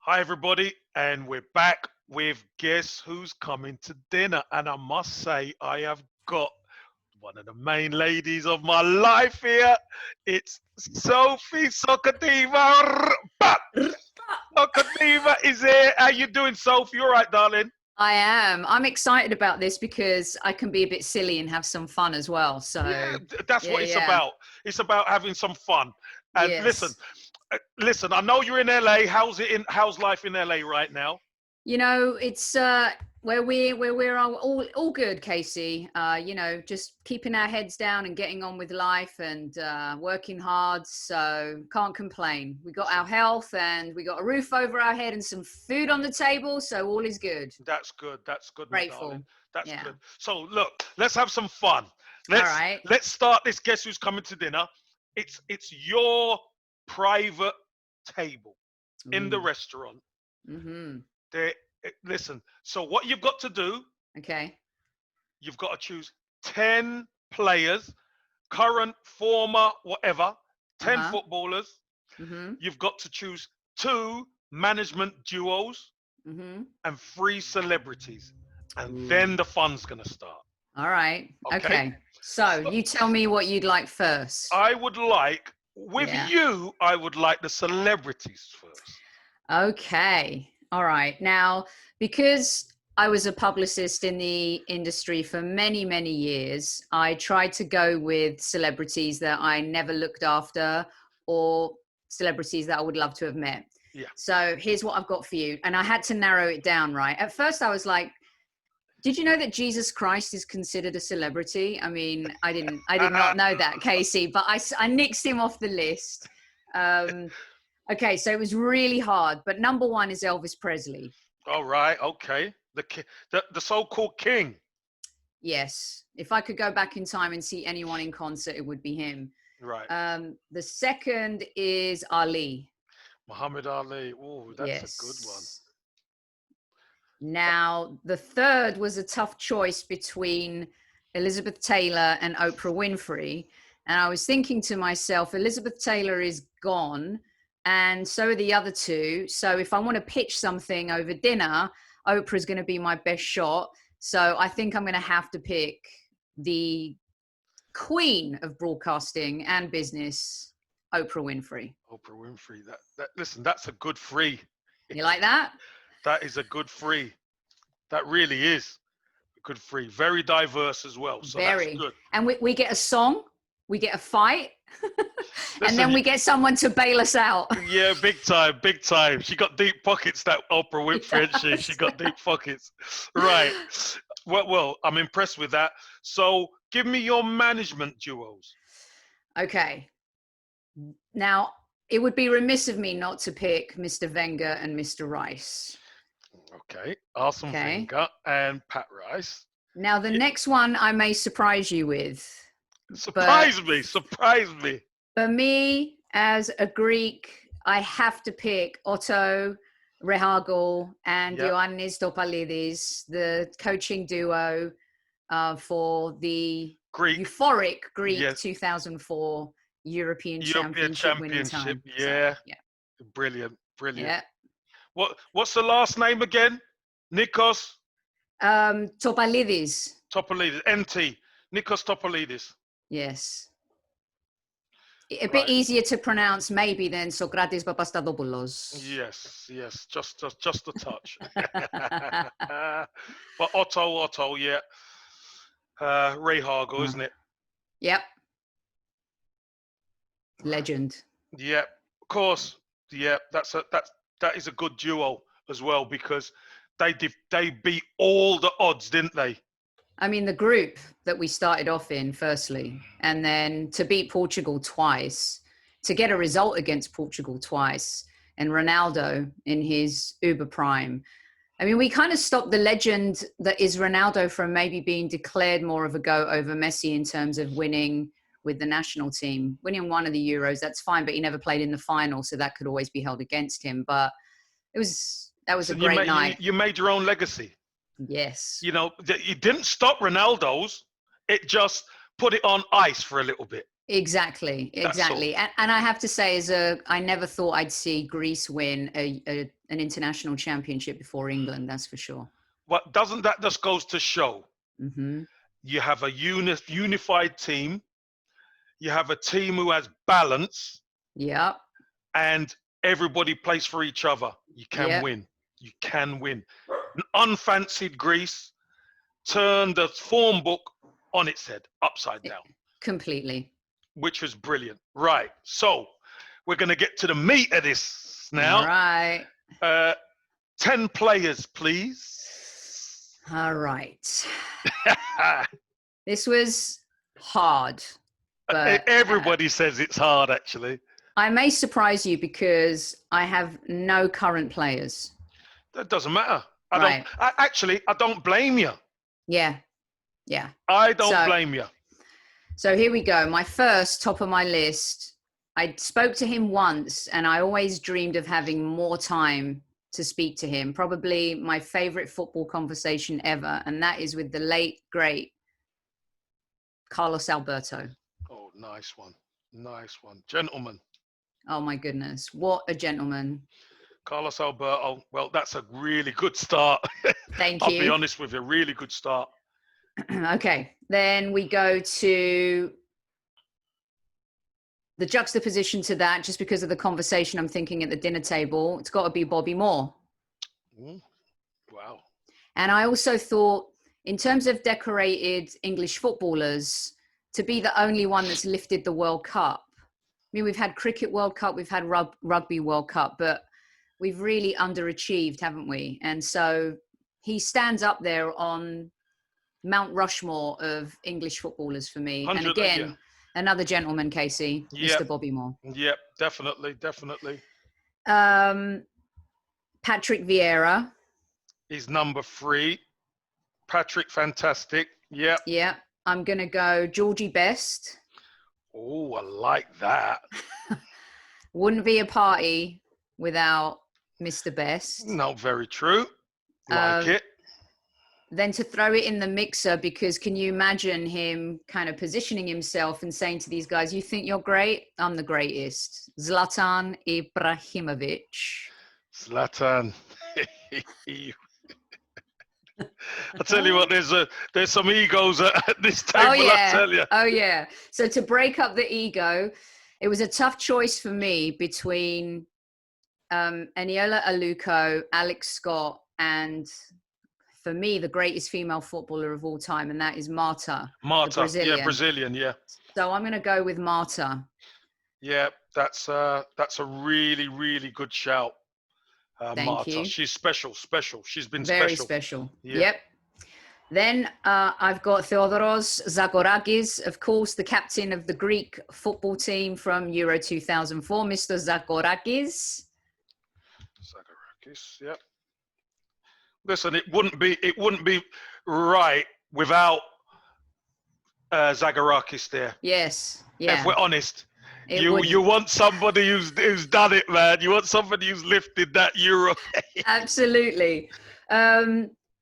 Hi, everybody, and we're back with Guess Who's Coming to Dinner. And I must say, I have got one of the main ladies of my life here. It's Sophie Soccerdiva. Soccerdiva is here. How you doing, Sophie? You all right, darling? I am. I'm excited about this because I can be a bit silly and have some fun as well. Yeah, So, that's what it's yeah. about. It's about having some fun. And listen, Yes. I know you're in LA. How's life in LA right now? It's where we're all good, Casey. Just keeping our heads down and getting on with life and working hard. So can't complain. We got our health and we got a roof over our head and some food on the table. So all is good. That's good. That's good, my darling. Grateful. That's Yeah. good. So look, let's have some fun. All Let's right. let's start this Guess Who's Coming to Dinner. It's your private table in the Ooh. restaurant. Mm-hmm. There, listen. So what you've got to do, Okay. you've got to choose 10 players, current, former, whatever, 10 Uh-huh. footballers. Mm-hmm. You've got to choose two management duos Mm-hmm. and three celebrities, and Ooh. then the fun's gonna start. All right. Okay. Okay. So So you tell me what you'd like first. I would like, with Yeah. you, I would like the celebrities first. Okay. All right. Now, because I was a publicist in the industry for many, many years, I tried to go with celebrities that I never looked after or celebrities that I would love to have met. Yeah. So here's what I've got for you. And I had to narrow it down, right? At first, I was like, did you know that Jesus Christ is considered a celebrity? I mean, I did not know that, Casey, but I nixed him off the list. Um, okay, so it was really hard, but number one is Elvis Presley. All right. Okay. The so-called king. Yes, if I could go back in time and see anyone in concert, it would be him. Right. The second is Ali. Muhammad Ali. Oh, that's a good one. Yes. Now, the third was a tough choice between Elizabeth Taylor and Oprah Winfrey. And I was thinking to myself, Elizabeth Taylor is gone, and so are the other two. So if I want to pitch something over dinner, Oprah's going to be my best shot. So I think I'm going to have to pick the queen of broadcasting and business, Oprah Winfrey. Oprah Winfrey. Listen, that's a good three. You like that? That is a good three. That really is a good three. Very diverse as well. So that's Very. good. And we get a song, we get a fight, Listen, and then we get someone to bail us out. Yeah, big time, big time. She got deep pockets, that Oprah Winfrey, Yes. she got deep pockets. Right. Well, I'm impressed with that. So give me your management duos. Okay. Now, it would be remiss of me not to pick Mr. Wenger and Mr. Rice. Okay. Arsene Okay. Wenger and Pat Rice. Now, the Yeah. next one I may surprise you with. Surprise me. For me, as a Greek, I have to pick Otto Rehagel and Yeah. Ioannis Topalidis, the coaching duo for the Greek. euphoric Greek Yes. 2004 European European Championship winning Championship. time. Yeah. So, yeah. Brilliant. Yeah. What's the last name again? Nikos Topalidis. Topalidis. NT. Nikos Topalidis. Yes. A bit Right. easier to pronounce maybe than Socrates Papastadopoulos. Yes, just a touch. But Otto, yeah. Ray Hargo, isn't it? Yep. Legend. Yeah, of course. Yeah, that is a good duo as well because they beat all the odds, didn't they? I mean, the group that we started off in, firstly, and then to beat Portugal twice, to get a result against Portugal twice, and Ronaldo in his uber prime. I mean, we kind of stopped the legend that is Ronaldo from maybe being declared more of a goat over Messi in terms of winning with the national team. Winning one of the Euros, that's fine, but he never played in the final, so that could always be held against him. But that was So a great night. You made your own legacy. Yes. You know, you didn't stop Ronaldo's. It just put it on ice for a little bit. Exactly. And I have to say, I never thought I'd see Greece win a an international championship before England, that's for sure. But doesn't that just goes to show Hmm. you have a unified team, you have a team who has balance, Yep. and everybody plays for each other. You can Yep. win. You can win. Unfancied Greece turned the form book on its head, upside down, Completely. which was brilliant. Right. So we're going to get to the meat of this now. All right. 10 players, please. All right. This was hard. But Everybody says it's hard, actually. I may surprise you because I have no current players. That doesn't matter. Right. I don't blame you. Yeah. Yeah. I don't blame you. So here we go. My first top of my list. I spoke to him once and I always dreamed of having more time to speak to him. Probably my favorite football conversation ever. And that is with the late, great Carlos Alberto. Oh, nice one. Nice one. Gentleman. Oh my goodness. What a gentleman. Carlos Alberto. Well, that's a really good start. Thank I'll you. be honest with you. Really good start. Okay. Then we go to the juxtaposition to that, just because of the conversation I'm thinking at the dinner table. It's got to be Bobby Moore. Ooh, wow. And I also thought, in terms of decorated English footballers, to be the only one that's lifted the World Cup. I mean, we've had Cricket World Cup, we've had Rugby World Cup, but we've really underachieved, haven't we? And so he stands up there on Mount Rushmore of English footballers for me. And again, another gentleman, Casey, Mr. Bobby Moore. Yep, definitely, definitely. Patrick Vieira. He's number 3. Patrick, fantastic. Yep. Yeah. I'm going to go Georgie Best. Oh, I like that. Wouldn't be a party without Mr. Best. No, very true. Like it. Then to throw it in the mixer, because can you imagine him kind of positioning himself and saying to these guys, you think you're great? I'm the greatest. Zlatan Ibrahimovic. Zlatan. I tell you what, there's some egos at this table, I tell you. Oh, yeah. So to break up the ego, it was a tough choice for me between Eniola Aluko, Alex Scott, and for me, the greatest female footballer of all time, and that is Marta. Marta, Brazilian. Yeah, Brazilian, yeah. So I'm going to go with Marta. Yeah, that's a really, really good shout. Thank Marta. you. She's special. She's been very special. Yeah. Yep. Then I've got Theodoros Zagorakis, of course, the captain of the Greek football team from Euro 2004, Mr. Zagorakis. Zagorakis, yep. Listen, it wouldn't be right without Zagorakis there. Yes. Yeah. If we're honest. You want somebody who's done it, man. You want somebody who's lifted that Euro. Absolutely.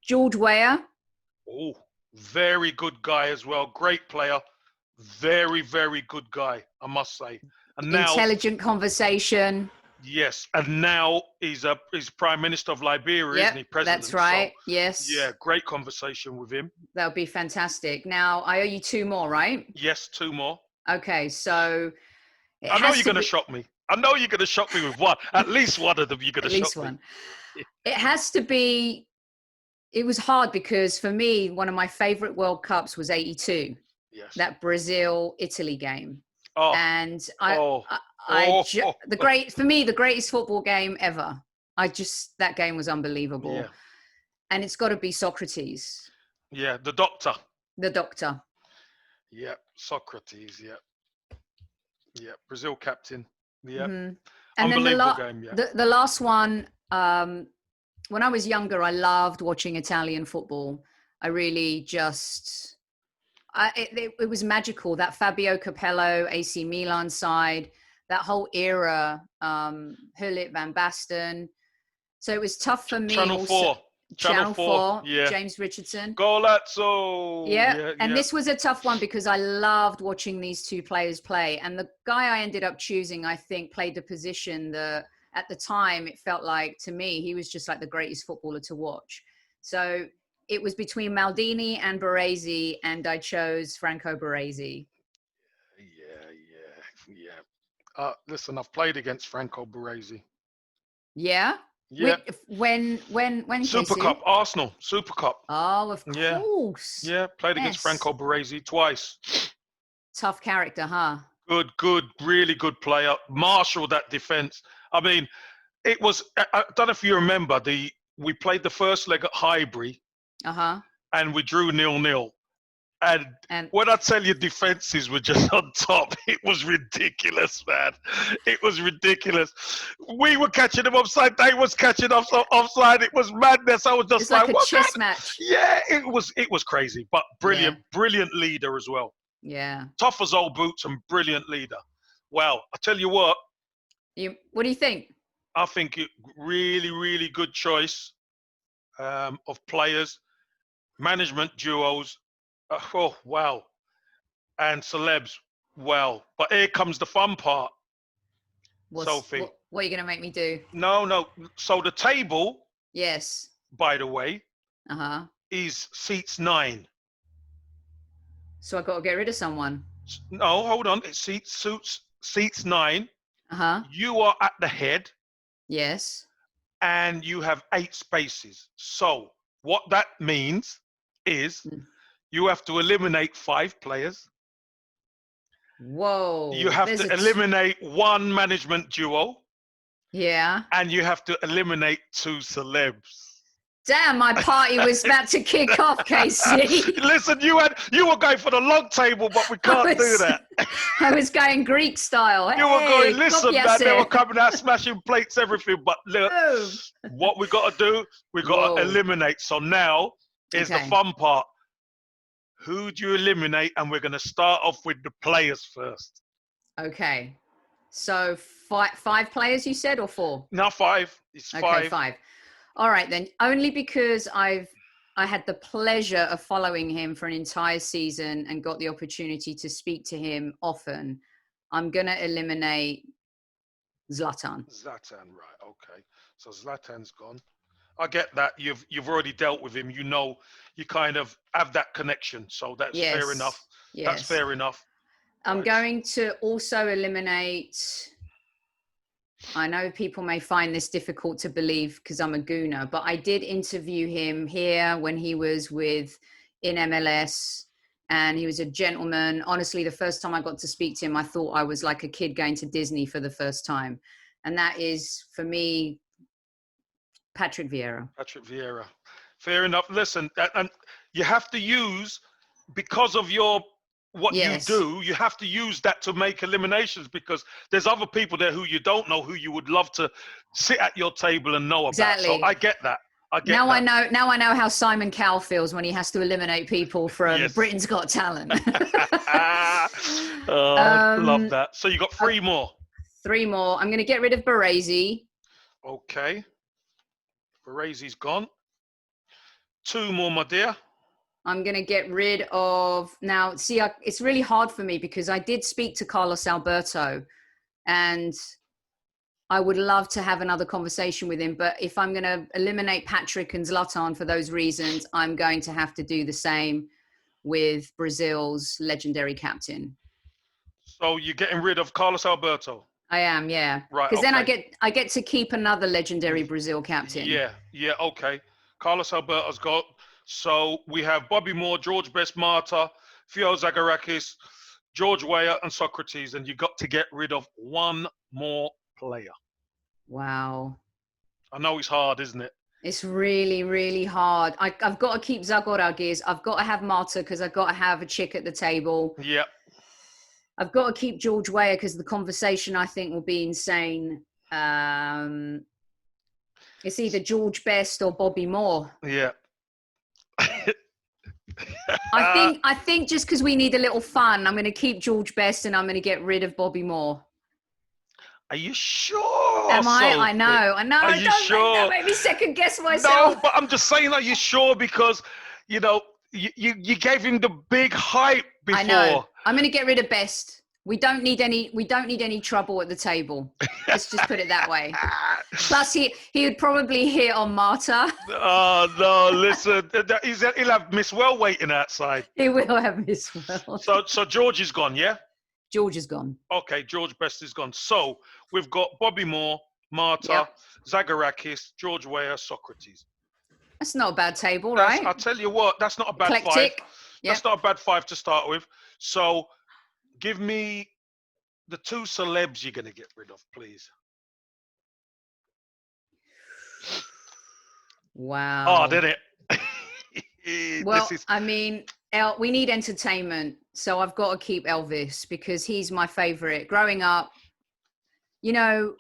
George Weah. Oh, very good guy as well. Great player. Very, very good guy, I must say. And now, intelligent conversation. Yes, and now he's Prime Minister of Liberia, isn't he? President. That's right. So, yes. Yeah, great conversation with him. That would be fantastic. Now, I owe you 2 more, right? Yes, 2 more. Okay, so I know you're going to shock me. I know you're going to shock me with one. At least one of them you're going to shock me. At least one. It has to be. It was hard because for me, one of my favorite World Cups was '82. Yes. That Brazil-Italy game. Oh. And the greatest football game ever. That game was unbelievable. Yeah. And it's got to be Socrates. Yeah, the doctor. The doctor. Yeah, Socrates. Yeah. Yeah, Brazil captain. Yeah. Mm-hmm. And then the last one, when I was younger, I loved watching Italian football. I really just, it was magical. That Fabio Capello, AC Milan side, that whole era, Hullit, Van Basten. So it was tough for me. Channel 4, yeah. James Richardson. Golazzo. Yeah. And this was a tough one because I loved watching these 2 players play. And the guy I ended up choosing, I think, played the position that at the time, it felt like, to me, he was just like the greatest footballer to watch. So it was between Maldini and Baresi, and I chose Franco Baresi. Yeah. Listen, I've played against Franco Baresi. Yeah? Yeah. When, Super Casey? Cup, Arsenal, Super Cup. Oh, of Yeah. course. Yeah, played against Yes. Franco Baresi twice. Tough character, huh? Good, really good player. Marshaled that defense. I mean, it was, I don't know if you remember, we played the first leg at Highbury Uh-huh. and we drew 0-0. And And when I tell you defenses were just on top, it was ridiculous, man. It was ridiculous. We were catching them offside. They was catching us offside. It was madness. I was just it's like a what chess match. Yeah, it was crazy, but Yeah. brilliant leader as well. Yeah. Tough as old boots and brilliant leader. Well, I tell you what, What do you think? I think it really good choice of players, management duos. Oh wow, and celebs. Well, but here comes the fun part, Sophie. What are you going to make me do? No. So the table, Yes. by the way, Uh-huh. is seats 9. So I got to get rid of someone. No, hold on. It's seats 9. Uh-huh. You are at the head, Yes. and you have 8 spaces. So what that means is you have to eliminate 5 players. Whoa. You have to eliminate 1 management duo. Yeah. And you have to eliminate 2 celebs. Damn, my party was about to kick off, Casey. Listen, you were going for the log table, but we can't do that. I was going Greek style. You were going, listen, man, they were it. coming out smashing plates, everything. But look, what we got to do, we got to eliminate. So now is the fun part. Who do you eliminate? And we're going to start off with the players first. Okay. So 5 players, you said, or 4? No, 5. It's 5. Okay, 5. All right, then. Only because I had the pleasure of following him for an entire season and got the opportunity to speak to him often, I'm going to eliminate Zlatan. Zlatan, right? Okay. So Zlatan's gone. I get that. You've already dealt with him. You know, you kind of have that connection. So that's fair enough. Yes. That's fair enough. I'm going to also eliminate. I know people may find this difficult to believe because I'm a gooner, but I did interview him here when he was in MLS, and he was a gentleman. Honestly, the first time I got to speak to him, I thought I was like a kid going to Disney for the first time. And that is, for me, Patrick Vieira. Patrick Vieira. Fair enough. Listen, and you have to use, because of what you do, you have to use that to make eliminations, because there's other people there who you don't know, who you would love to sit at your table and know about. So I get that. I know how Simon Cowell feels when he has to eliminate people from Britain's Got Talent. Love that. So you got 3 more. 3 more. I'm going to get rid of Baresi. Okay. Baresi's gone. 2 more, my dear. I'm going to get rid of... Now, see, it's really hard for me because I did speak to Carlos Alberto, and I would love to have another conversation with him. But if I'm going to eliminate Patrick and Zlatan for those reasons, I'm going to have to do the same with Brazil's legendary captain. So you're getting rid of Carlos Alberto? I am, yeah. Right. Because then I get to keep another legendary Brazil captain. Yeah, okay. Carlos Alberto's got... So we have Bobby Moore, George Best Marta, Theo Zagarakis, George Weah, and Socrates, and you got to get rid of 1 more player. Wow. I know it's hard, isn't it? It's really, really hard. I've got to keep Zagorakis. I've got to have Marta because I've got to have a chick at the table. Yep. I've got to keep George Weah because the conversation, I think, will be insane. It's either George Best or Bobby Moore. Yeah. I think just because we need a little fun, I'm going to keep George Best and I'm going to get rid of Bobby Moore. Are you sure? Am I? I know. Are you sure? Don't make me second guess myself. No, but I'm just saying, are you sure? Because, you know, you gave him the big hype before. I know. I'm going to get rid of Best. We don't need any trouble at the table. Let's just put it that way. Plus, he would probably hit on Marta. Oh no! Listen, he'll have Miss Well waiting outside. He will have Miss Well. So George is gone, yeah. George is gone. Okay, George Best is gone. So we've got Bobby Moore, Marta, Yep. Zagorakis, George Weah, Socrates. That's not a bad table, right? I'll tell you what, that's not a bad Eclectic. five. Yep. That's not a bad five to start with. So give me the two celebs you're going to get rid of, please. Wow. Oh, did it? Well, I mean, we need entertainment, so I've got to keep Elvis because he's my favorite. Growing up, you know,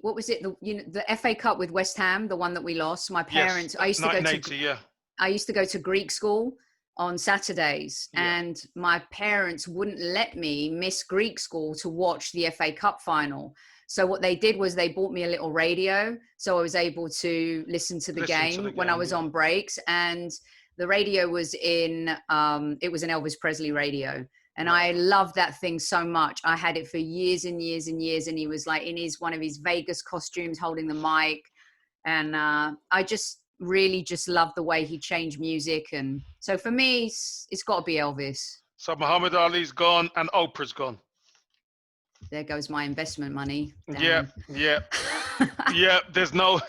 what was it? The FA Cup with West Ham, the one that we lost. My parents, Yes, I used to go to 1980, yeah. I used to go to Greek school on Saturdays, Yeah. and my parents wouldn't let me miss Greek school to watch the FA Cup final. So what they did was they bought me a little radio, so I was able to listen to the game when I was on breaks. And the radio was it was an Elvis Presley radio, and I loved that thing so much. I had it for years and years and years, and he was like in one of his Vegas costumes holding the mic, and I just really just loved the way he changed music. And so for me, it's got to be Elvis. So Muhammad Ali's gone and Oprah's gone. There goes my investment money. Damn. Yeah. There's no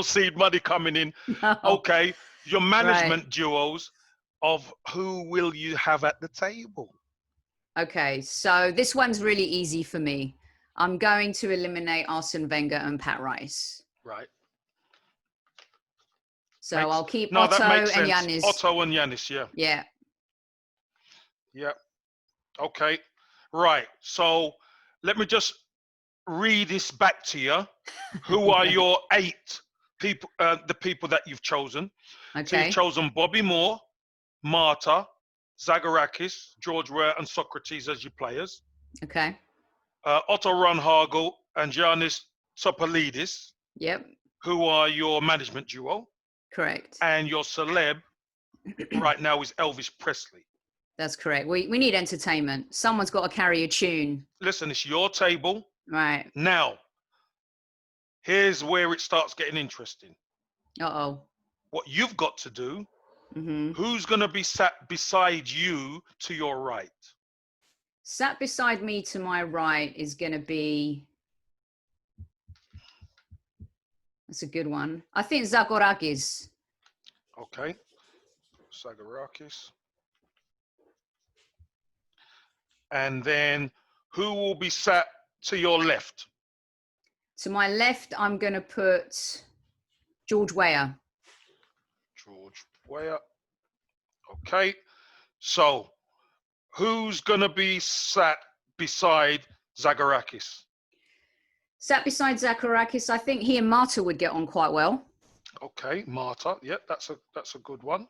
seed money coming in. No. Okay, your management duos of who will you have at the table? Okay, so this one's really easy for me. I'm going to eliminate Arsene Wenger and Pat Rice. Right. So I'll keep Otto and Giannis. Otto and Giannis, yeah. Yeah. Yeah. Okay. Right. So let me just read this back to you. Who are your 8 people, the people that you've chosen? Okay. So you've chosen Bobby Moore, Marta, Zagorakis, George Weah, and Socrates as your players. Okay. Otto Runhagel and Giannis Topalidis. Yep. Who are your management duo. Correct. And your celeb right now is Elvis Presley. That's correct. We need entertainment. Someone's got to carry a tune. Listen, it's your table. Right. Now, here's where it starts getting interesting. Uh-oh. What you've got to do, Mm-hmm. who's going to be sat beside you to your right? Sat beside me to my right is going to be... That's a good one. I think Zagorakis. Okay. Zagorakis. And then who will be sat to your left? To my left, I'm going to put George Weah. George Weah. Okay. So who's going to be sat beside Zagorakis? Sat beside Zagorakis, I think he and Marta would get on quite well. Okay, Marta. Yeah, that's a good one.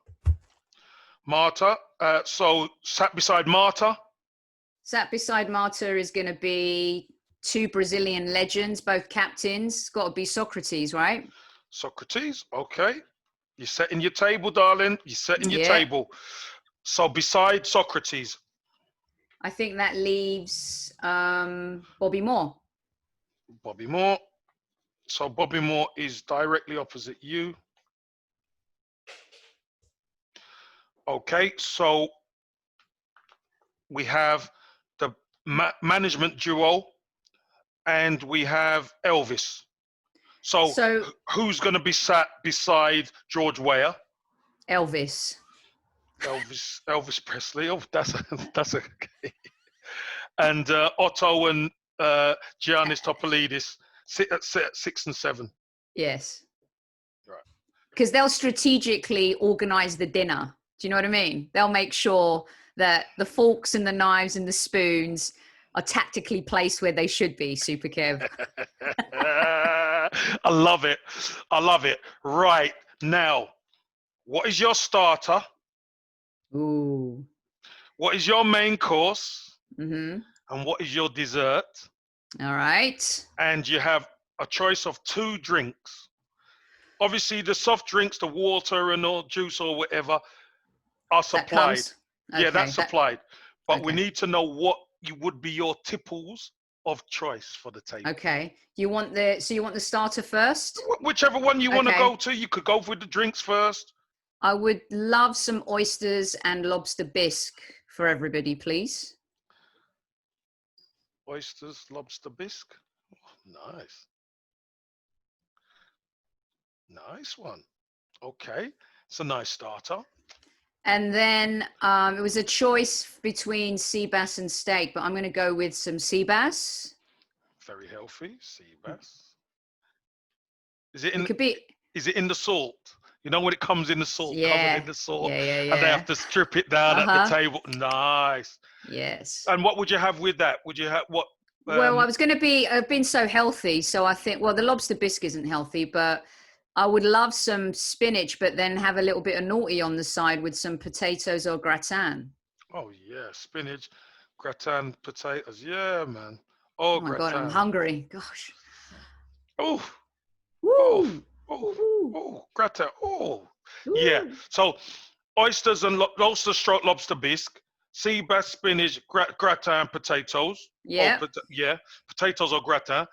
Marta. So sat beside Marta. Sat beside Marta is going to be 2 Brazilian legends, both captains. Got to be Socrates, right? Socrates. Okay. You're setting your table, darling. You're setting your table. So beside Socrates. I think that leaves Bobby Moore. Bobby Moore. So Bobby Moore is directly opposite you. Okay, so we have the management duo and we have Elvis. So who's going to be sat beside George Weah? Elvis Presley. Oh, that's okay. And Otto and Giannis Topalidis sit at 6 and 7. Yes. Right. Because they'll strategically organize the dinner. Do you know what I mean? They'll make sure that the forks and the knives and the spoons are tactically placed where they should be, Super Kev. I love it. I love it. Right. Now, what is your starter? Ooh. What is your main course? Mm-hmm. And what is your dessert? All right. And you have a choice of 2 drinks. Obviously, the soft drinks, the water and all juice or whatever, are supplied. Okay. Yeah, that's supplied. But we need to know what would be your tipples of choice for the table? Okay. You want the starter first? Whichever one you want to Okay. go to, you could go with the drinks first. I would love some oysters and lobster bisque for everybody, please. Oysters, lobster bisque. Oh, nice. Nice one. Okay. It's a nice starter. And then it was a choice between sea bass and steak, but I'm going to go with some sea bass. Very healthy. Sea bass. Is it It in could be, is it in the salt? You know when it comes in the salt, covered yeah, in the salt, yeah. and they have to strip it down at the Uh-huh. table. Nice. Yes. And what would you have with that? Would you have what? Well, I've been so healthy. So I think, well, the lobster bisque isn't healthy, but I would love some spinach, but then have a little bit of naughty on the side with some potatoes or gratin. Oh yeah, spinach, gratin, potatoes. Yeah, man. Oh, Oh my God, I'm gratin. hungry. Gosh. Oh, oh, Woo! oh, Woo! oh, gratin. Oh, yeah. Woo! So oysters and lobster stroke lobster bisque, sea bass, spinach, gratin, potatoes. Or Yeah. yeah, potatoes or gratin.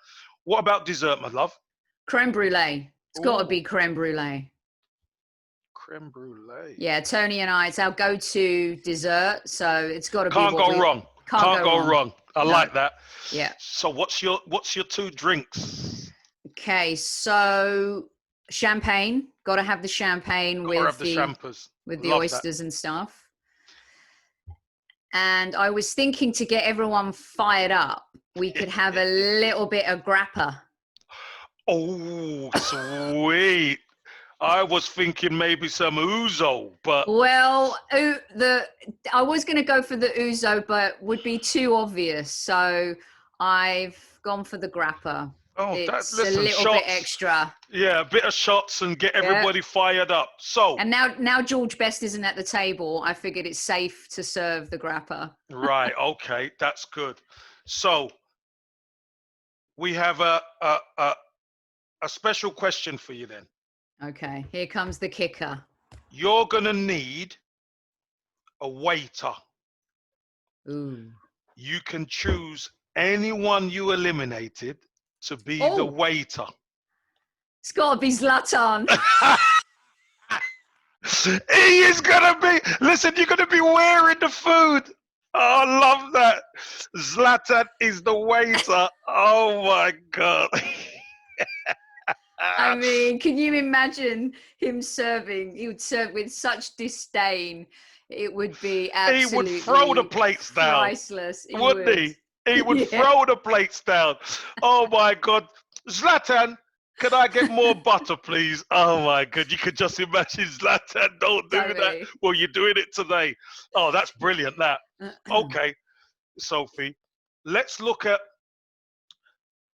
What about dessert, my love? Creme brulee. It's got to Oh, be creme brulee. creme brulee. Yeah, Tony and I, it's our go-to dessert. So it's got to be Can't what go we wrong. can't go wrong. wrong. I No. like that. Yeah. So what's your two drinks? Okay, so champagne. Got to have the champagne Gotta with have the champers. the Love that. oysters and stuff. And I was thinking to get everyone fired up, we could have a little bit of grappa. Oh, sweet. I was thinking maybe some ouzo, but Well, I was going to go for the ouzo, but would be too obvious. So I've gone for the grappa. oh, It's listen, a little shots. bit extra. Yeah, a bit of shots and get everybody fired up. So, And now George Best isn't at the table. I figured it's safe to serve the grappa. right, okay, that's good. So, we have a special question for you then. Okay, here comes the kicker. You're gonna need a waiter. Ooh. You can choose anyone you eliminated to be the Oh. waiter. It's got to be Zlatan. He is gonna be. Listen, you're gonna be wearing the food. Oh, I love that. Zlatan is the waiter. Oh my god. I mean, can you imagine him serving? He would serve with such disdain. It would be absolutely he would throw the plates down, priceless. wouldn't he? He would Yeah. throw the plates down. Oh my god, Zlatan. Can I get more butter, please? Oh my god, you could just imagine Zlatan. Don't do that. Totally. Well, you're doing it today. Oh, that's brilliant. That. Okay, Sophie. Let's look at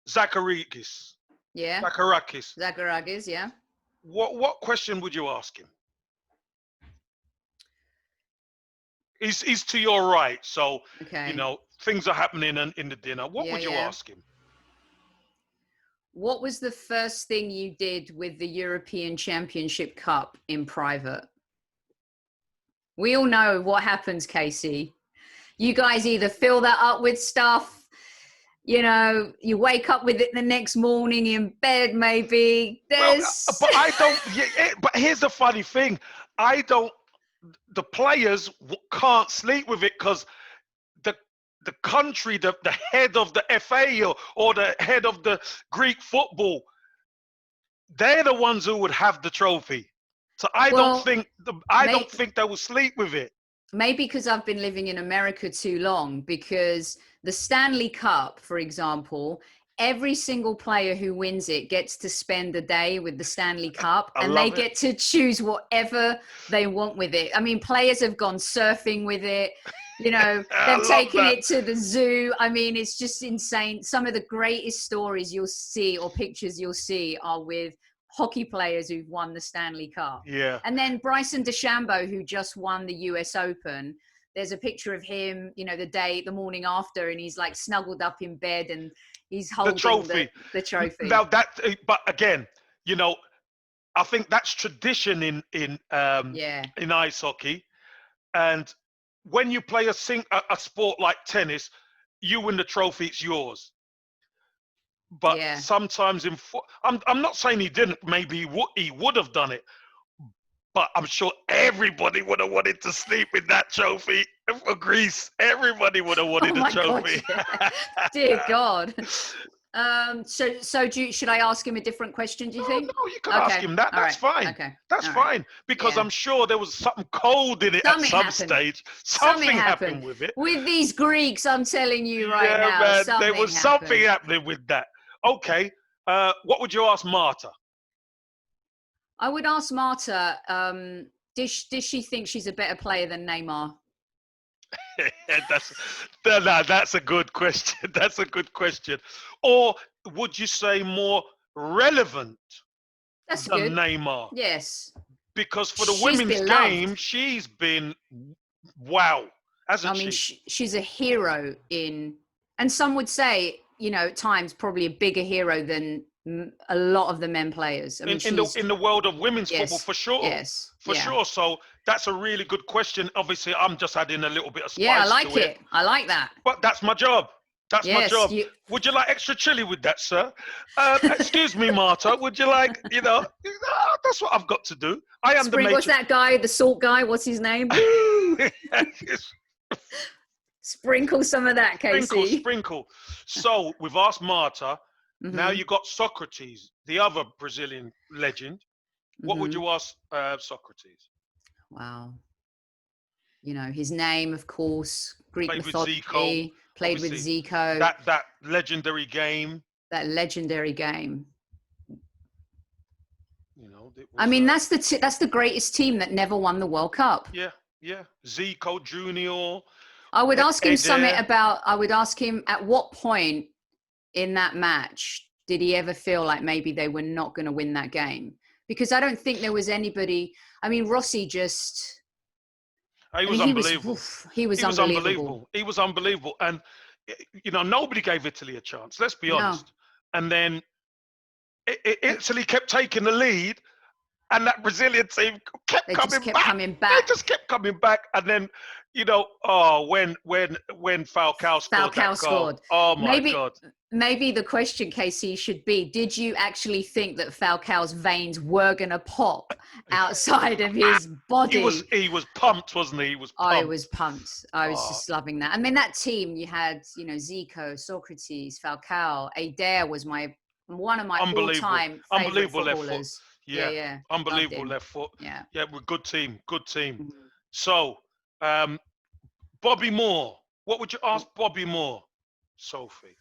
Zacharakis. Yeah. Zacharakis. Zacharakis, yeah. What question would you ask him? He's to your right, so Okay. you know things are happening in the dinner. What would you Yeah. ask him? What was the first thing you did with the European Championship Cup in private? We all know what happens, Casey. You guys either fill that up with stuff, you know, you wake up with it the next morning in bed, maybe. There's. But I don't. But here's the funny thing: I don't. The players can't sleep with it because the country, the head of the FA or the head of the Greek football, they're the ones who would have the trophy. So I don't think they will sleep with it. Maybe because I've been living in America too long, because the Stanley Cup, for example, every single player who wins it gets to spend a day with the Stanley Cup and they get to choose whatever they want with it. I mean, players have gone surfing with it. You know, they've taken it to the zoo. I mean, it's just insane. Some of the greatest stories you'll see or pictures you'll see are with hockey players who've won the Stanley Cup. Yeah. And then Bryson DeChambeau, who just won the US Open, there's a picture of him, you know, the morning after, and he's like snuggled up in bed and he's holding the trophy. Now but again, you know, I think that's tradition in ice hockey. And when you play a sport like tennis, you win the trophy, it's yours. But Yeah. sometimes I'm not saying he didn't. Maybe he would have done it. But I'm sure everybody would have wanted to sleep in that trophy for Greece. Everybody would have Oh wanted a my God, trophy. yeah. Dear God. So should I ask him a different question, do you think? No, you could ask Okay. him that. All That's right. fine. Okay. That's All right. fine. Because Yeah. I'm sure there was something cold in it at Something some happened. stage. Something Something happened happened with it. with these Greeks. I'm telling you right Yeah, now, man. There something was happened. something happening with that. Okay. What would you ask Marta? I would ask Marta, does she think she's a better player than Neymar? That's a good question. That's a good question. Or would you say more relevant That's than good. Neymar? Yes. Because for the She's women's game, beloved. she's been wow, I hasn't mean, she? she's a hero and some would say, at times probably a bigger hero than a lot of the men players. I mean, In the world of women's football, yes, for sure, yes, for yeah, sure. So that's a really good question. Obviously, I'm just adding a little bit of yeah. I spice like to it, it. I like that. but that's my job. That's my Yes, job. Would you like extra chili with that, sir? Excuse me, Marta. Would you like, that's what I've got to do. I am the What's matron. that guy? The salt guy? What's his name? Sprinkle some of that, Casey. Sprinkle. So we've asked Marta. Now Mm-hmm. you got Socrates, the other Brazilian legend. What would Mm-hmm. you ask Socrates? Wow. His name, of course, Greek Played with Zico, mythology, played with obviously. Zico. That legendary game. That legendary game. It I was. mean, that's the greatest team that never won the World Cup. Yeah. Zico Junior. I would ask him Eder. I would ask him at what point in that match did he ever feel like maybe they were not going to win that game? Because I don't think there was anybody. I mean, Rossi just. He was unbelievable. He was unbelievable. He was unbelievable. And, nobody gave Italy a chance. Let's be No. honest. And then Italy kept taking the lead. And that Brazilian team kept coming back. They just kept coming back. And then, when Falcao scored that goal. Oh, my God. Maybe the question, Casey, should be, did you actually think that Falcao's veins were going to pop outside of his body? He was pumped, wasn't he? He was pumped. I was pumped. I was just loving that. I mean, that team, you had, Zico, Socrates, Falcao, Eder was one of my all-time favorite footballers. Yeah. Unbelievable left foot. Yeah. Yeah, we're good team. Mm-hmm. So, Bobby Moore. What would you ask Bobby Moore, Sophie?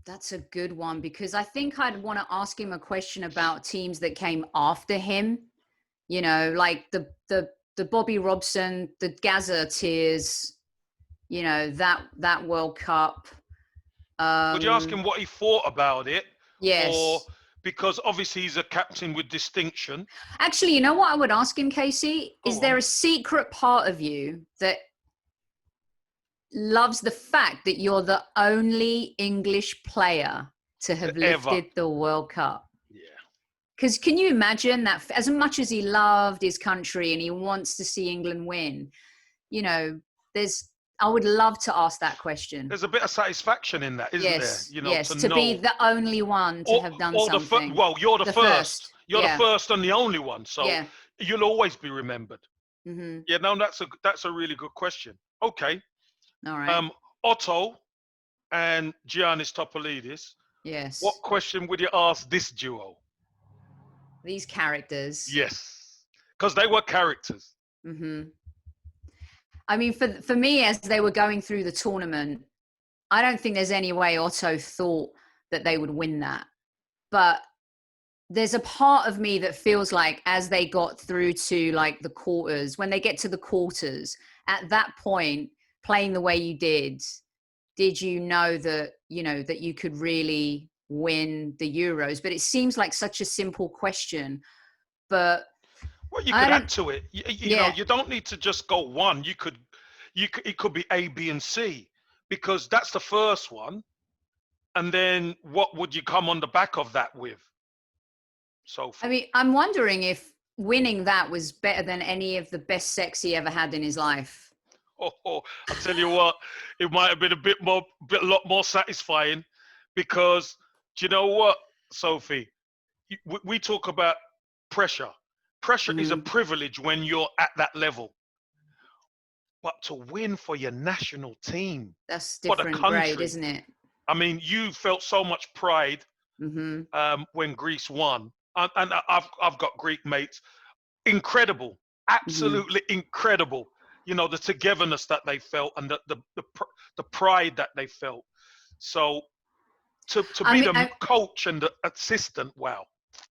That's a good one, because I think I'd want to ask him a question about teams that came after him. Like the Bobby Robson, the Gazetteers, that World Cup. Would you ask him what he thought about it? Yes. Or because obviously he's a captain with distinction. Actually, you know what I would ask him, Casey? Is there a secret part of you that loves the fact that you're the only English player to have lifted the World Cup? Yeah. Because can you imagine that as much as he loved his country and he wants to see England win, I would love to ask that question. There's a bit of satisfaction in that, isn't there? Yes, to be the only one to have done something. You're the first. You're the first and the only one. So you'll always be remembered. Mm-hmm. Yeah, no, that's a really good question. Okay. All right. Otto and Giannis Topolidis. Yes. What question would you ask this duo? These characters. Yes, because they were characters. Mm-hmm. I mean, for me, as they were going through the tournament, I don't think there's any way Otto thought that they would win that. But there's a part of me that feels like as they got through to like the quarters, when they get to the quarters, at that point, playing the way you did you know that, that you could really win the Euros? But it seems like such a simple question. But well, you could add to it. You know, you don't need to just go one. It could be A, B, and C, because that's the first one. And then what would you come on the back of that with? So I mean, I'm wondering if winning that was better than any of the best sex he ever had in his life. I tell you what, it might have been a lot more satisfying, because do you know what, Sophie? We talk about pressure. Pressure is a Mhm. privilege when you're at that level, but to win for your national team, That's for the different grade, country. isn't it? I mean, you felt so much pride Hmm. when Greece won, and I've got Greek mates. Incredible, Hmm. absolutely incredible. You know, the togetherness that they felt, and the pride that they felt. So to I be mean, the coach and the assistant, wow,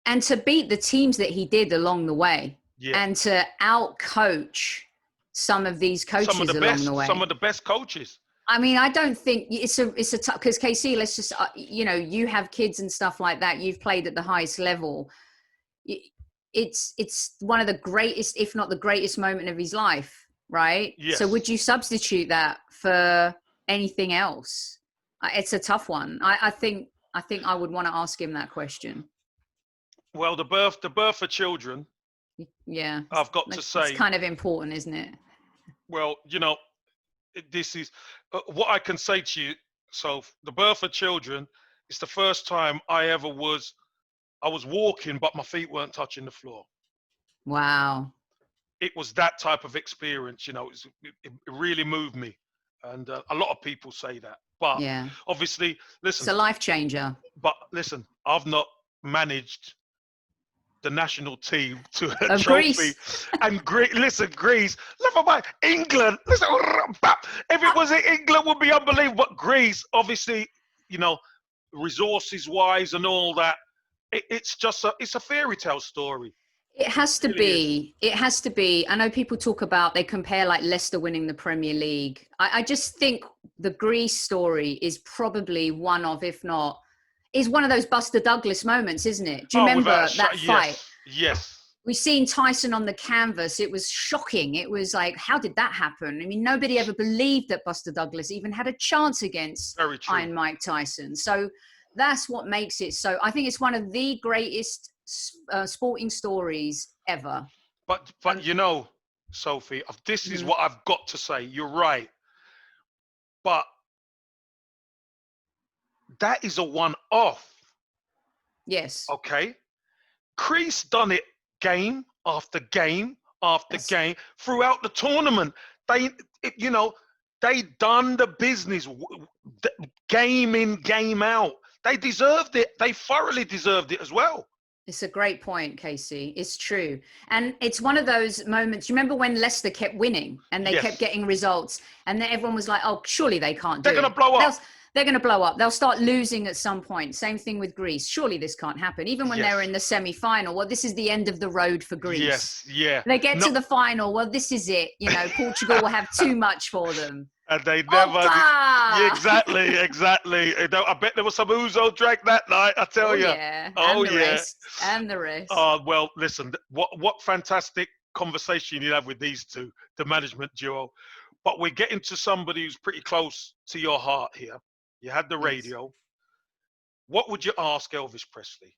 and to beat the teams that he did along the way, yeah. and to out coach some of these coaches along the Some way. of the best coaches. I mean, I don't think it's a tough, because KC, let's just you have kids and stuff like that. You've played at the highest level. It's one of the greatest, if not the greatest, moment of his life, right? So would Yes. you substitute that for anything else? It's a tough one. I think I would want to ask him that question. Well, the birth of children, Yeah, I've got to like, it's say, kind of important, isn't it? well, this is what I can say to you. So the birth of children is the first time I was walking, but my feet weren't touching the floor. Wow. It was that type of experience. It really moved me, and a lot of people say that. But Yeah, obviously, it's listen. a life changer. But listen, I've not managed the national team to a Of trophy. Greece. And listen, Greece, never mind England. Listen, if it was in England, would be unbelievable. But Greece, obviously, you know, resources wise and all that, it's just it's a fairy tale story. It has It to really is. be. It has to be. I know people talk about, they compare like Leicester winning the Premier League. I just think the Greece story is probably one of, if not, is one of those Buster Douglas moments, isn't it? Do you Oh, without a remember that shot, fight? yes, yes, We've seen Tyson on the canvas. It was shocking. It was like, how did that happen? I mean, nobody ever believed that Buster Douglas even had a chance against very true. Iron Mike Tyson. So that's what makes it so. I think it's one of the greatest sporting stories ever. But Um, Sophie, this is mhm. what I've got to say. You're right, but that is a one-off. Yes, Okay, Crease done it game after game after that's game throughout the tournament. They, you know, they done the business, game in, game out. They deserved it. They thoroughly deserved it as well. it's a great point, Casey. It's true. And it's one of those moments. You remember when Leicester kept winning and they kept Yes, getting results, and then everyone was like, oh, surely they can't they're do gonna it. blow up. They're going to blow up. They'll start losing at some point. Same thing with Greece. Surely this can't happen. Even when they were Yes, in the semi-final, well, this is the end of the road for Greece. yes, yeah. They get No, to the final, well, this is it. Portugal will have too much for them. and they never. Yeah, Opa! exactly, exactly. I bet there was some Uzo drag that night. I tell Oh, you. yeah. Oh And the yeah. rest. And the rest. Well, listen. What fantastic conversation you have with these two, the management duo. But we're getting to somebody who's pretty close to your heart here. You had the Yes. radio. What would you ask Elvis Presley?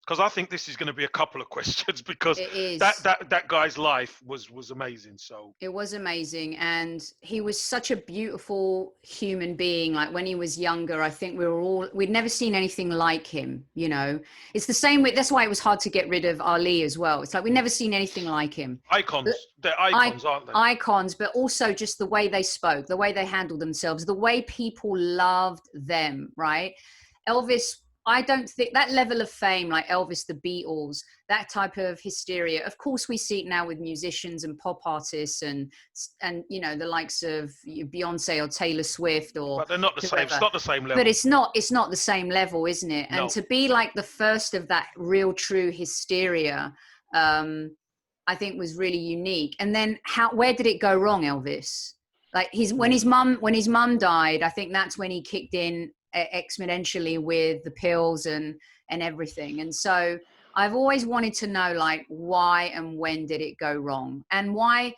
Because I think this is going to be a couple of questions, because It that is. that that guy's life was amazing. So It was amazing. And he was such a beautiful human being. Like when he was younger, I think we'd never seen anything like him. It's the same way. That's why it was hard to get rid of Ali as well. It's like we'd never seen anything like him. But icons, they're I, icons, aren't they? icons, but also just the way they spoke, the way they handled themselves, the way people loved them, right? Elvis, I don't think that level of fame, like Elvis, the Beatles, that type of hysteria. Of course, we see it now with musicians and pop artists, and the likes of Beyonce or Taylor Swift or But they're not the same. It's whoever. not the same But level. it's not the same level, isn't it? And No. to be like the first of that real true hysteria, I think was really unique. And then where did it go wrong, Elvis? Like when his mum died, I think that's when he kicked in exponentially with the pills and everything. And so I've always wanted to know, like, why and when did it go wrong, and why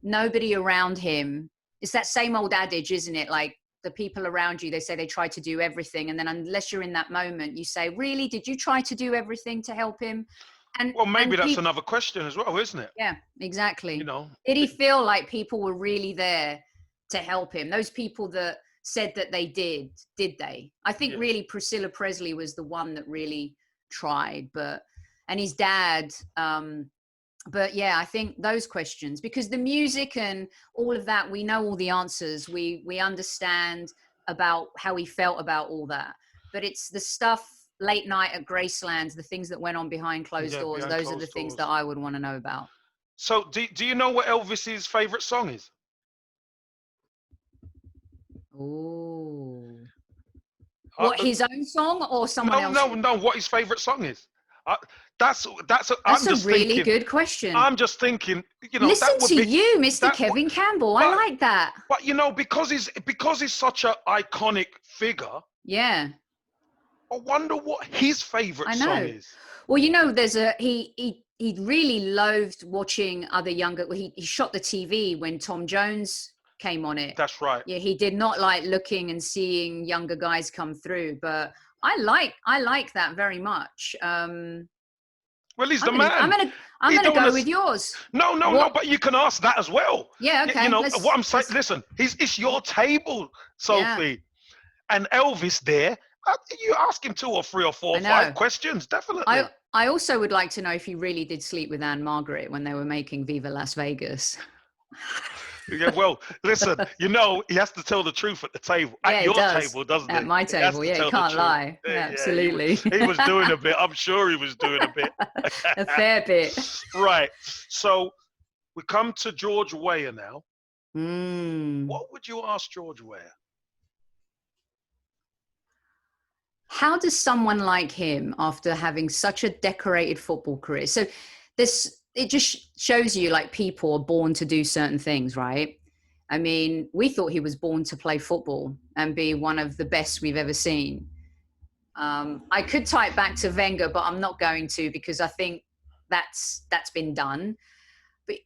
nobody around him. It's that same old adage, isn't it? Like, the people around you, they say they try to do everything, and then unless you're in that moment, you say, really, did you try to do everything to help him? Well, maybe that's people, another question as well, isn't it? yeah, exactly. You know, Did he feel like people were really there to help him? Those people that said that they did they? I think yeah, really Priscilla Presley was the one that really tried, and his dad. But yeah, I think those questions, because the music and all of that, we know all the answers. We understand about how he felt about all that. But it's the stuff late night at Graceland, the things that went on behind closed yeah, doors. behind Those are the closed things that doors. I would want to know about. So, do you know what Elvis's favorite song is? Oh, Uh, what, his own song or someone no, no, else's? no. What his favorite song is? Uh, That's I'm a just really thinking. good question. I'm just thinking. Listen That would to be you, Mr. that. Kevin Campbell. I But like that. but because he's such an iconic figure. Yeah, I wonder what his favorite I song know. is. Well, there's he really loathed watching other younger. He shot the TV when Tom Jones came on it. That's right. Yeah, he did not like looking and seeing younger guys come through. But I like that very much. Well, he's I'm the gonna I'm man. gonna I'm He gonna don't go wanna with yours. No, no, no. What? But you can ask that as well. Yeah, okay. What I'm saying. Let's Listen, it's your table, yeah. Sophie, and Elvis there. You ask him 2 or 3 or 4 I or 5 know. questions, I definitely. I also would like to know if he really did sleep with Anne Margaret when they were making Viva Las Vegas. Yeah. Well, listen. He has to tell the truth at the table, Yeah, at he your does. table, doesn't At he? my He has table, to yeah, he tell the can't truth. lie. Yeah, yeah, Absolutely. he was doing a bit. I'm sure he was doing a bit. A fair bit. Right. So we come to George Weah now. Mm. What would you ask George Weah? How does someone like him, after having such a decorated football career, so it just shows you like people are born to do certain things, right? I mean, we thought he was born to play football and be one of the best we've ever seen. I could tie it back to Wenger, but I'm not going to, because I think that's been done. But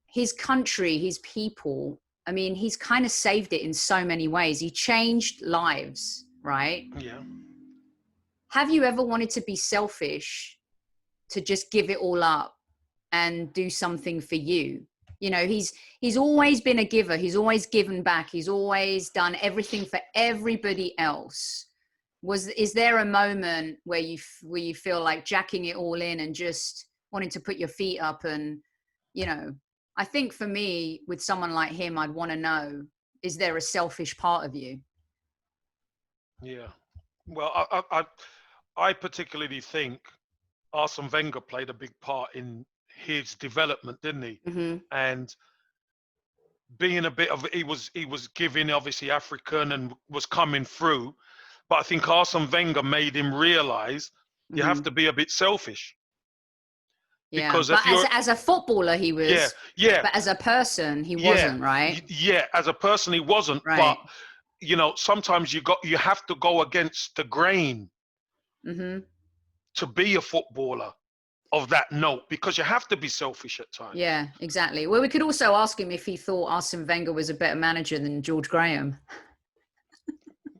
his country, his people, I mean, he's kind of saved it in so many ways. He changed lives, right? Yeah. Have you ever wanted to be selfish, to just give it all up and do something for you? He's always been a giver. He's always given back. He's always done everything for everybody else. Is there a moment where you feel like jacking it all in and just wanting to put your feet up? And I think for me, with someone like him, I'd want to know, is there a selfish part of you? Yeah. Well, I particularly think Arsene Wenger played a big part in his development, didn't he? Mm-hmm. And being a bit of he was giving obviously African and was coming through, but I think Arsene Wenger made him realize you have Mm-hmm. to be a bit selfish Yeah, because but if you're as a footballer, he yeah was. yeah But as a person, he yeah wasn't, right? yeah as a person he wasn't, but Right. sometimes you have to go against the grain Mm-hmm. to be a footballer of that note, because you have to be selfish at times. Yeah, exactly. Well, we could also ask him if he thought Arsene Wenger was a better manager than George Graham.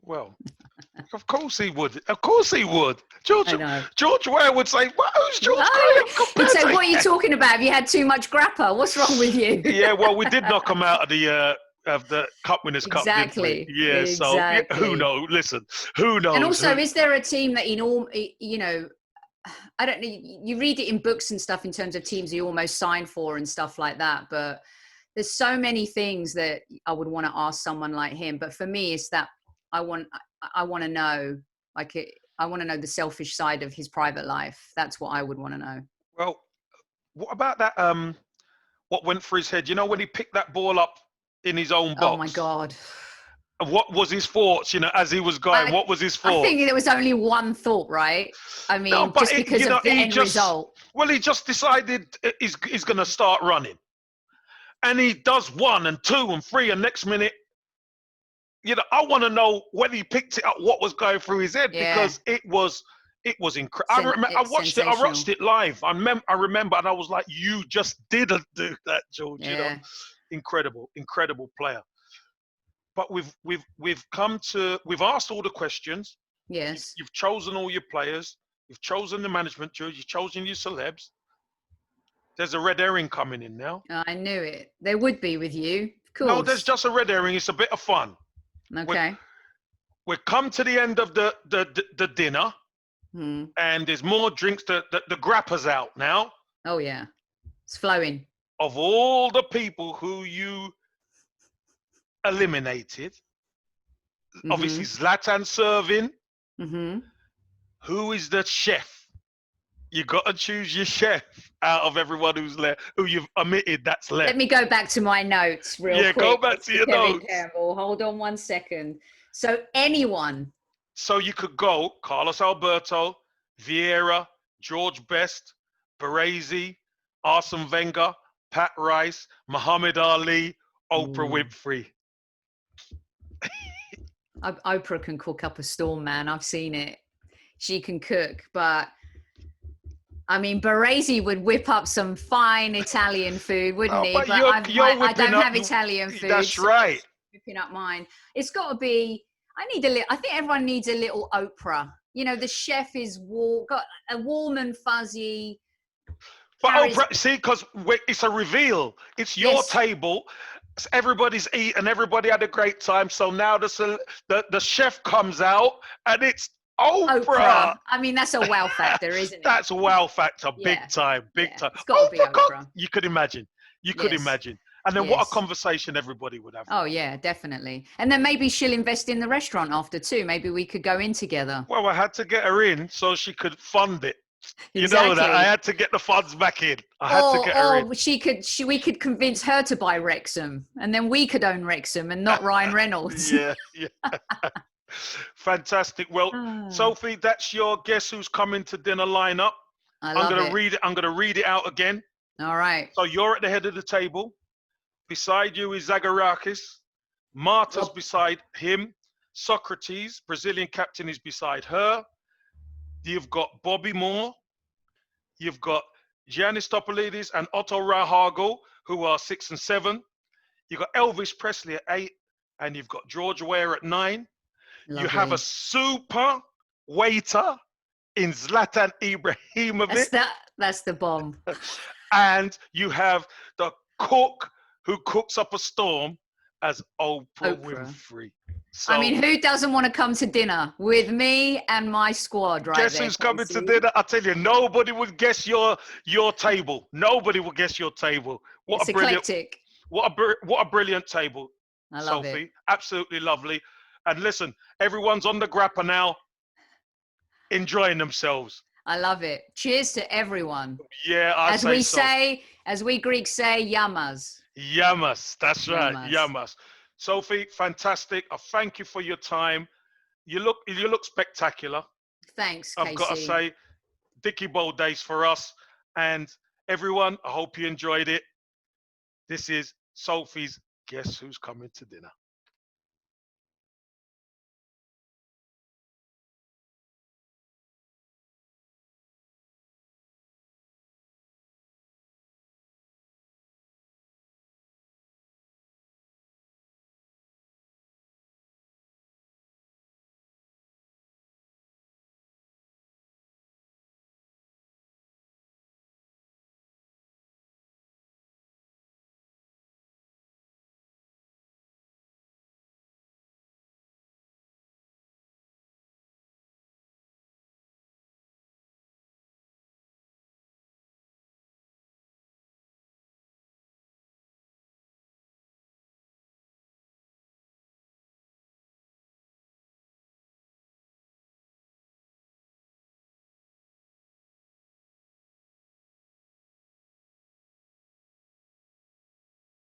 Well, of course he would. Of course he would. I know. George Weah would say, "Well, who's George Oh, Graham he'd compared say, to "What are you him?" talking about? Have you had too much grappa? What's wrong with you?" Yeah, well, we did knock him out of the Cup Winners' Cup, didn't we? Exactly. Yeah. So who Exactly. knows? Listen, who knows? And also, is there a team that I don't know, you read it in books and stuff in terms of teams you almost sign for and stuff like that, but there's so many things that I would want to ask someone like him. But for me, it's that I want to know, I want to know the selfish side of his private life. That's what I would want to know. Well, what about that? What went through his head? When he picked that ball up in his own box. Oh my God. What was his thoughts? As he was going, what was his thoughts? I think there was only one thought, right? I mean, No, but just because of the end result. Well, he just decided he's going to start running, and he does 1 and 2 and 3, and next minute, I want to know when he picked it up, what was going through his head, because it was incredible. I watched it live. I remember, and I was like, "You just didn't do that, George." Yeah. Incredible player. But we've asked all the questions. Yes. You've chosen all your players. You've chosen the management jury. You've chosen your celebs. There's a red herring coming in now. I knew it. There would be with you, of No, there's course. just a red herring. It's a bit of fun. Okay. We've come to the end of the dinner, Hmm. and there's more drinks. The grappa's out now. Oh yeah, it's flowing. Of all the people who you eliminated, obviously Zlatan serving. Who is the chef? You got to choose your chef out of everyone who's left, who you've omitted. That's left. Let me go back to my notes real quick. Go back to your Kevin notes. Campbell. Hold on 1 second. So anyone. So you could go Carlos Alberto, Vieira, George Best, Baresi, Arsene Wenger, Pat Rice, Muhammad Ali, Oprah Winfrey. Oprah can cook up a storm, man. I've seen it. She can cook, but I mean, Baresi would whip up some fine Italian food, wouldn't he? But I don't have Italian food. That's right. So whipping up mine. It's got to be. I think everyone needs a little Oprah. You know, the chef is got a warm and fuzzy. But Oprah, see, because it's a reveal. It's your table. Everybody's eaten. Everybody had a great time. So now the chef comes out, and it's Oprah. I mean, that's a wow factor, isn't it? That's a wow factor, big time. It's got to be Oprah. You could imagine. Could imagine. And then what a conversation everybody would have. Oh, yeah, definitely. And then maybe she'll invest in the restaurant after too. Maybe we could go in together. Well, I had to get her in so she could fund it. You know that I had to get the funds back in. I had to get her in. We could convince her to buy Wrexham, and then we could own Wrexham and not Ryan Reynolds. Yeah. Fantastic. Well, Sophie, that's your Guess Who's Coming to Dinner lineup. I'm going to read it out again. All right. So you're at the head of the table. Beside you is Zagorakis. Marta's beside him. Socrates, Brazilian captain, is beside her. You've got Bobby Moore. You've got Giannis Topolidis and Otto Rahagel, who are 6 and 7. You've got Elvis Presley at 8. And you've got George Weah at 9. Lovely. You have a super waiter in Zlatan Ibrahimovic. That's the bomb. And you have the cook who cooks up a storm as Oprah. Winfrey. So, I mean, who doesn't want to come to dinner with me and my squad right guess there? Who's coming to dinner? I tell you, nobody would guess your table. Nobody would guess your table. It's eclectic. What a brilliant table. I love Sophie. it. Absolutely lovely. And listen, everyone's on the grappa now, enjoying themselves. I love it. Cheers to everyone. Yeah, as we Greeks say, yamas. Yamas. That's right. Yamas. Sophie, fantastic. I thank you for your time. You look spectacular. Thanks, I've got to say, Dicky Bowl days for us. And everyone, I hope you enjoyed it. This is Sophie's Guess Who's Coming to Dinner.